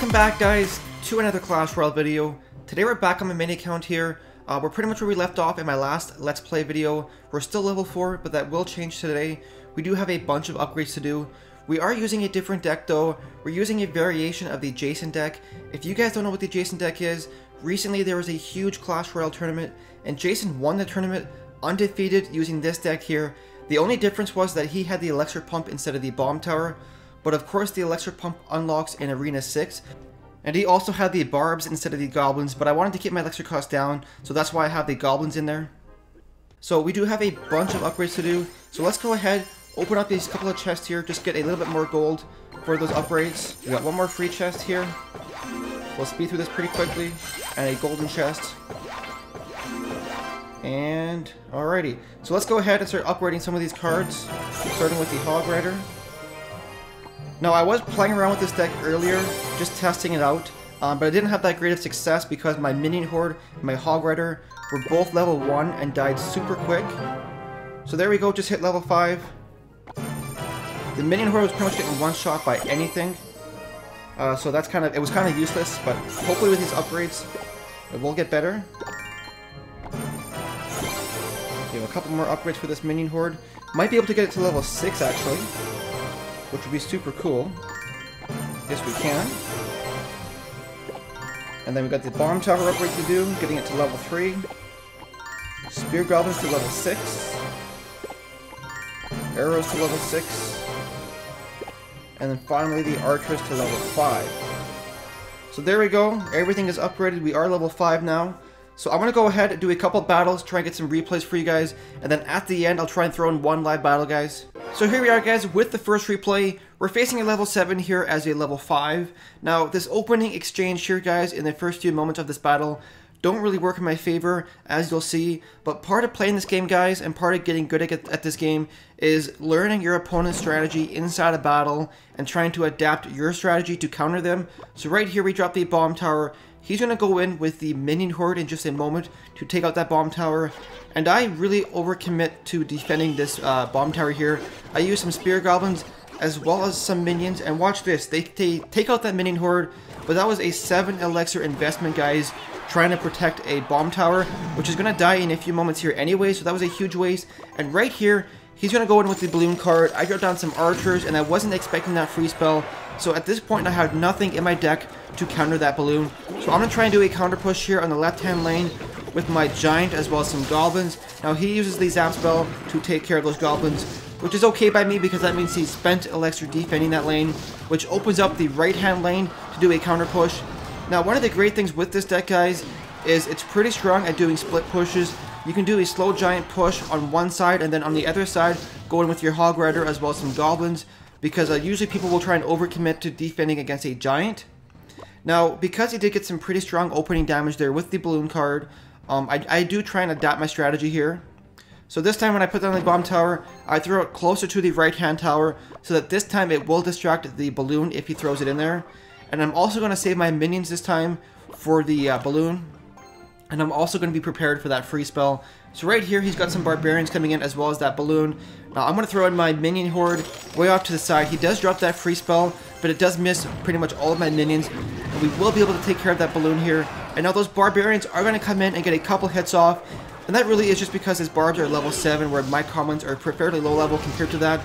Welcome back, guys, to another Clash Royale video. Today we're back on my main account here. We're pretty much where we left off in my last Let's Play video. We're still level 4, but that will change today. We do have a bunch of upgrades to do. We are using a different deck though. We're using a variation of the Jason deck. If you guys don't know what the Jason deck is, recently there was a huge Clash Royale tournament, and Jason won the tournament undefeated using this deck here. The only difference was that he had the Elixir Pump instead of the Bomb Tower. But of course the Elixir Pump unlocks in Arena 6. And he also had the Barbs instead of the Goblins, but I wanted to keep my Elixir cost down, so that's why I have the Goblins in there. So we do have a bunch of upgrades to do, so let's go ahead, open up these couple of chests here, just get a little bit more gold for those upgrades. We got one more free chest here. We'll speed through this pretty quickly, and a golden chest. And alrighty, so let's go ahead and start upgrading some of these cards, starting with the Hog Rider. Now, I was playing around with this deck earlier, just testing it out, but I didn't have that great of success because my Minion Horde and my Hog Rider were both level 1 and died super quick. So there we go, just hit level 5. The Minion Horde was pretty much getting one-shot by anything, so that's it was kind of useless, but hopefully with these upgrades, it will get better. We have a couple more upgrades for this Minion Horde. Might be able to get it to level 6 actually, which would be super cool. Yes, we can. And then we got the Bomb Tower upgrade to do, getting it to level 3. Spear Goblins to level 6. Arrows to level 6. And then finally the Archers to level 5. So there we go, everything is upgraded, we are level 5 now. So I'm going to go ahead and do a couple battles, try and get some replays for you guys, and then at the end I'll try and throw in one live battle, guys. So here we are, guys, with the first replay. We're facing a level 7 here as a level 5. Now, this opening exchange here, guys, in the first few moments of this battle don't really work in my favor, as you'll see, but part of playing this game, guys, and part of getting good at this game is learning your opponent's strategy inside a battle and trying to adapt your strategy to counter them. So right here we drop the Bomb Tower. He's going to go in with the Minion Horde in just a moment to take out that Bomb Tower, and I really overcommit to defending this Bomb Tower here. I use some Spear Goblins as well as some Minions, and watch this, they take out that Minion Horde, but that was a 7 Elixir investment, guys, trying to protect a Bomb Tower, which is going to die in a few moments here anyway, so that was a huge waste. And right here, he's going to go in with the Balloon card. I got down some Archers, and I wasn't expecting that free spell, so at this point I had nothing in my deck to counter that Balloon. So I'm going to try and do a counter push here on the left-hand lane with my Giant as well as some Goblins. Now he uses the Zap spell to take care of those Goblins, which is okay by me because that means he spent Elixir defending that lane, which opens up the right-hand lane to do a counter push. Now, one of the great things with this deck, guys, is it's pretty strong at doing split pushes. You can do a slow Giant push on one side, and then on the other side, go in with your Hog Rider as well as some Goblins, because usually people will try and overcommit to defending against a Giant. Now, because he did get some pretty strong opening damage there with the Balloon card, I do try and adapt my strategy here. So this time when I put down the Bomb Tower, I throw it closer to the right-hand tower, so that this time it will distract the Balloon if he throws it in there. And I'm also going to save my Minions this time for the Balloon. And I'm also going to be prepared for that free spell. So right here, he's got some Barbarians coming in as well as that Balloon. Now I'm going to throw in my Minion Horde way off to the side. He does drop that free spell, but it does miss pretty much all of my Minions. And we will be able to take care of that Balloon here. And now those Barbarians are going to come in and get a couple hits off. And that really is just because his Barbs are level 7, where my Commons are fairly low level compared to that.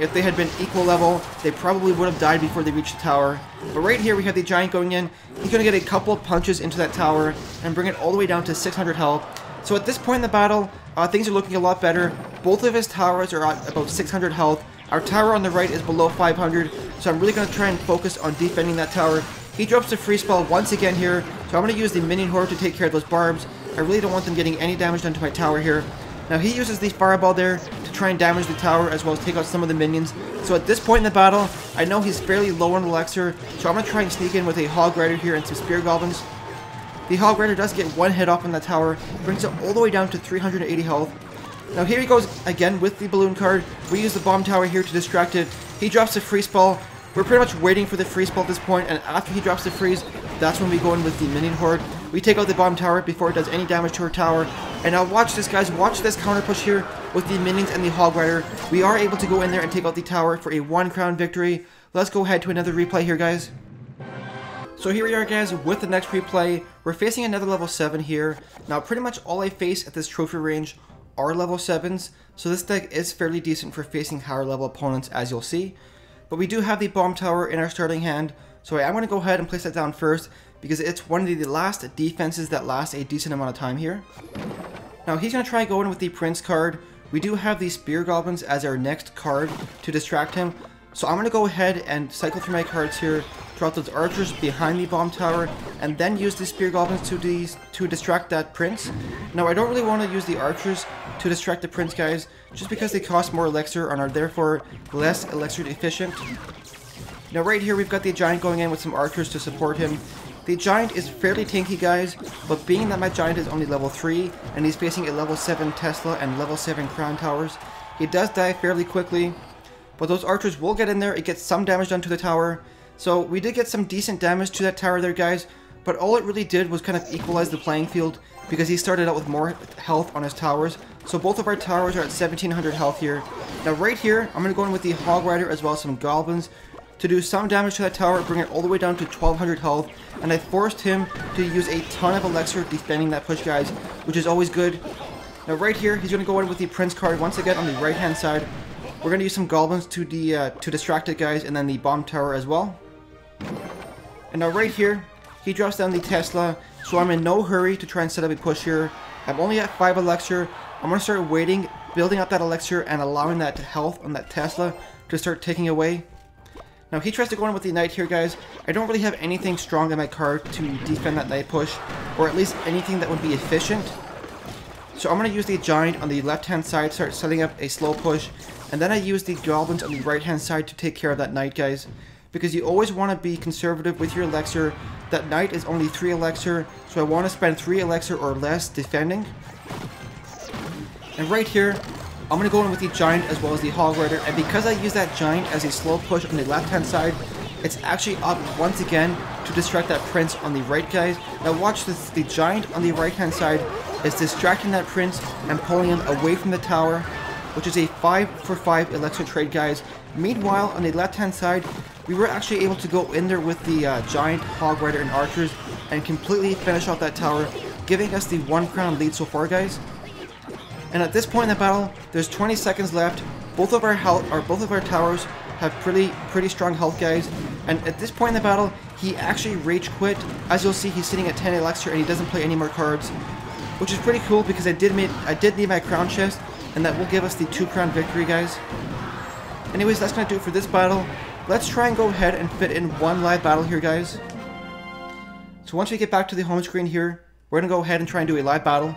If they had been equal level, they probably would have died before they reached the tower. But right here, we have the Giant going in. He's going to get a couple of punches into that tower and bring it all the way down to 600 health. So at this point in the battle, things are looking a lot better. Both of his towers are at about 600 health. Our tower on the right is below 500, so I'm really going to try and focus on defending that tower. He drops the free spell once again here, so I'm going to use the Minion Horde to take care of those Barbs. I really don't want them getting any damage done to my tower here. Now he uses the Fireball there to try and damage the tower as well as take out some of the Minions. So at this point in the battle, I know he's fairly low on Elixir, so I'm going to try and sneak in with a Hog Rider here and some Spear Goblins. The Hog Rider does get one hit off on that tower, brings it all the way down to 380 health. Now here he goes again with the Balloon card. We use the Bomb Tower here to distract it. He drops the free spell. We're pretty much waiting for the free spell at this point, and after he drops the freeze, that's when we go in with the Minion Horde. We take out the Bomb Tower before it does any damage to her tower. And now watch this, guys. Watch this counter push here with the Minions and the Hog Rider. We are able to go in there and take out the tower for a 1 crown victory. Let's go ahead to another replay here, guys. So here we are, guys, with the next replay. We're facing another level 7 here. Now, pretty much all I face at this trophy range are level 7s, so this deck is fairly decent for facing higher level opponents, as you'll see. But we do have the bomb tower in our starting hand, so I'm going to go ahead and place that down first, because it's one of the last defenses that lasts a decent amount of time here. Now, he's going to try going with the Prince card. We do have the Spear Goblins as our next card to distract him, so I'm going to go ahead and cycle through my cards here, drop those archers behind the bomb tower, and then use the Spear Goblins to distract that Prince. Now, I don't really want to use the archers to distract the Prince, guys, just because they cost more elixir and are therefore less elixir efficient. Now, right here we've got the Giant going in with some archers to support him. The Giant is fairly tanky, guys, but being that my Giant is only level 3 and he's facing a level 7 Tesla and level 7 Crown Towers, he does die fairly quickly. But those archers will get in there, it gets some damage done to the tower. So we did get some decent damage to that tower there, guys, but all it really did was kind of equalize the playing field because he started out with more health on his towers. So both of our towers are at 1700 health here. Now right here, I'm going to go in with the Hog Rider as well as some Goblins to do some damage to that tower, bring it all the way down to 1200 health, and I forced him to use a ton of elixir defending that push, guys, which is always good. Now right here, he's going to go in with the Prince card once again on the right hand side. We're going to use some Goblins to distract it, guys, and then the bomb tower as well. And now right here, he drops down the Tesla, so I'm in no hurry to try and set up a push here. I'm only at 5 elixir. I'm going to start waiting, building up that elixir, and allowing that health on that Tesla to start taking away. Now he tries to go in with the Knight here, guys. I don't really have anything strong in my card to defend that Knight push, or at least anything that would be efficient. So I'm going to use the Giant on the left hand side, start setting up a slow push, and then I use the Goblins on the right hand side to take care of that Knight, guys. Because you always want to be conservative with your elixir. That Knight is only 3 elixir, so I want to spend 3 elixir or less defending. And right here, I'm going to go in with the Giant as well as the Hog Rider, and because I use that Giant as a slow push on the left hand side, it's actually up once again to distract that Prince on the right, guys. Now watch this, the Giant on the right hand side is distracting that Prince and pulling him away from the tower, which is a 5-for-5 elixir trade, guys. Meanwhile, on the left hand side, we were actually able to go in there with the Giant, Hog Rider, and archers and completely finish off that tower, giving us the 1 crown lead so far, guys. And at this point in the battle, there's 20 seconds left. Both of our towers have pretty strong health, guys. And at this point in the battle, he actually rage quit. As you'll see, he's sitting at 10 elixir and he doesn't play any more cards, which is pretty cool because I did need my crown chest, and that will give us the 2 crown victory, guys. Anyways, that's gonna do it for this battle. Let's try and go ahead and fit in one live battle here, guys. So once we get back to the home screen here, we're gonna go ahead and try and do a live battle.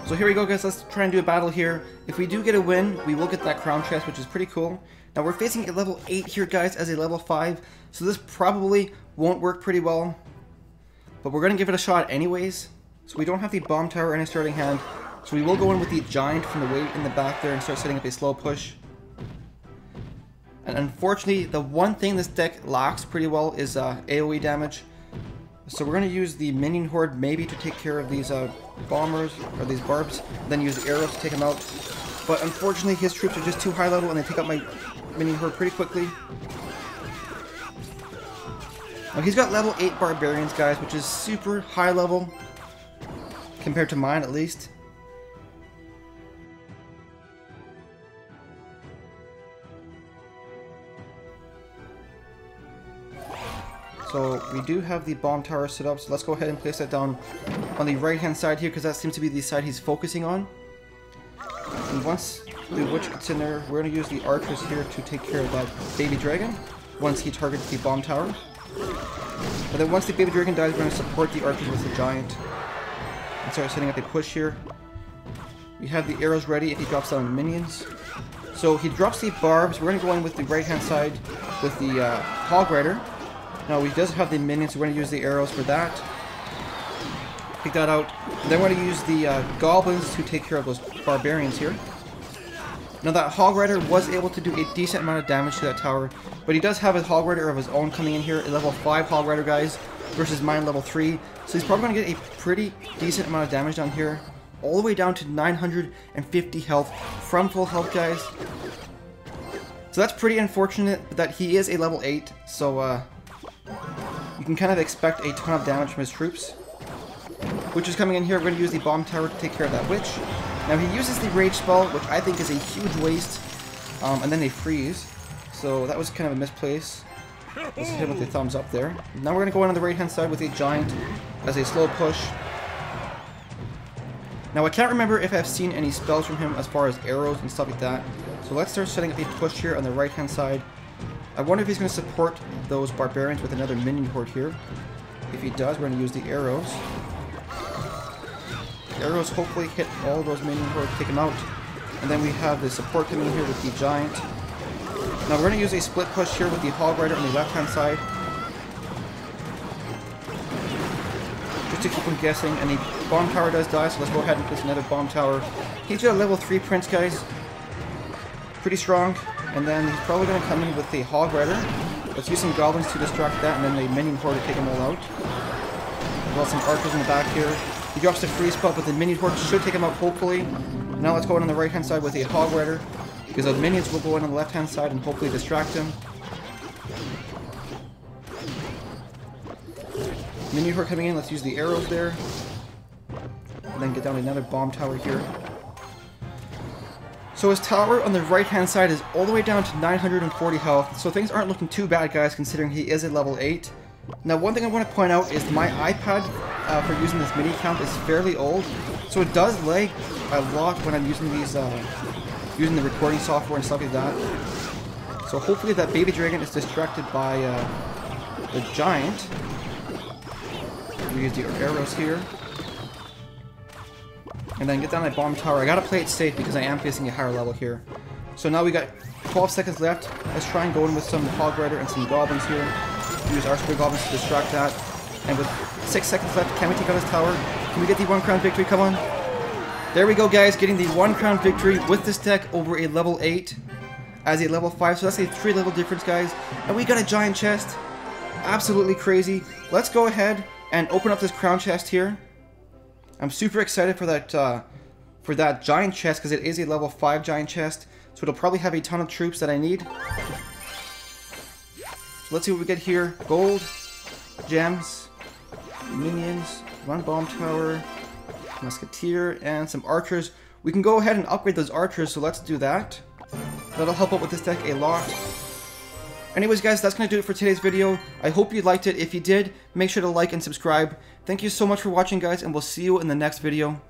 So here we go, guys, let's try and do a battle here. If we do get a win, we will get that crown chest, which is pretty cool. Now we're facing a level 8 here, guys, as a level 5, so this probably won't work pretty well. But we're gonna give it a shot anyways. So we don't have the bomb tower in our starting hand, so we will go in with the Giant from the way in the back there and start setting up a slow push. And unfortunately, the one thing this deck lacks pretty well is AoE damage. So we're going to use the Minion Horde maybe to take care of these bombers, or these barbs, then use the arrows to take them out. But unfortunately, his troops are just too high level and they take out my Minion Horde pretty quickly. Now he's got level 8 Barbarians, guys, which is super high level, compared to mine at least. So we do have the bomb tower set up, so let's go ahead and place that down on the right hand side here, because that seems to be the side he's focusing on. And once the witch gets in there, we're going to use the archers here to take care of that baby dragon once he targets the bomb tower. And then once the baby dragon dies, we're going to support the archers with the Giant and start setting up a push here. We have the arrows ready if he drops down minions. So he drops the barbs. We're going to go in with the right hand side with the Hog Rider. Now he does have the minions, so we're going to use the arrows for that. Pick that out. And then we're going to use the goblins to take care of those barbarians here. Now that Hog Rider was able to do a decent amount of damage to that tower, but he does have a Hog Rider of his own coming in here, a level 5 Hog Rider, guys, versus mine level 3. So he's probably going to get a pretty decent amount of damage down here, all the way down to 950 health from full health, guys. So that's pretty unfortunate that he is a level 8, so you can kind of expect a ton of damage from his troops. Witch is coming in here. We're going to use the bomb tower to take care of that witch. Now he uses the rage spell, which I think is a huge waste, and then they freeze. So that was kind of a misplace. Let's hit him with the thumbs up there. Now we're going to go in on the right hand side with a giant as a slow push. Now I can't remember if I've seen any spells from him as far as arrows and stuff like that. So let's start setting up a push here on the right hand side. I wonder if he's going to support those barbarians with another minion horde here. If he does, we're going to use the arrows. The arrows hopefully hit all those minion hordes, take them out. And then we have the support coming here with the giant. Now we're going to use a split push here with the hog rider on the left hand side. Just to keep him guessing, and the bomb tower does die, so let's go ahead and place another bomb tower. He's got a level 3 prince, guys. Pretty strong. And then he's probably going to come in with the hog rider. Let's use some goblins to distract that, and then the minion horde to take them all out. As well as some archers in the back here. He drops the freeze spell, but the minion horde should take him out, hopefully. Now let's go in on the right hand side with a hog rider, because the minions will go in on the left hand side and hopefully distract him. Minion horde coming in, let's use the arrows there. And then get down another bomb tower here. So his tower on the right hand side is all the way down to 940 health, so things aren't looking too bad, guys, considering he is a level 8. Now one thing I want to point out is my iPad for using this mini count is fairly old, so it does lag a lot when I'm using these, using the recording software and stuff like that. So hopefully that baby dragon is distracted by the giant. We use the arrows here. And then get down that bomb tower. I gotta play it safe because I am facing a higher level here. So now we got 12 seconds left. Let's try and go in with some hog rider and some goblins here. Use our spear goblins to distract that. And with 6 seconds left, can we take out his tower? Can we get the 1 crown victory? Come on. There we go, guys. Getting the 1 crown victory with this deck over a level 8 as a level 5. So that's a 3 level difference, guys. And we got a giant chest. Absolutely crazy. Let's go ahead and open up this crown chest here. I'm super excited for that giant chest because it is a level 5 giant chest. So it'll probably have a ton of troops that I need. So let's see what we get here. Gold, gems, minions, 1 bomb tower, musketeer, and some archers. We can go ahead and upgrade those archers, so let's do that. That'll help out with this deck a lot. Anyways, guys, that's going to do it for today's video. I hope you liked it. If you did, make sure to like and subscribe. Thank you so much for watching, guys, and we'll see you in the next video.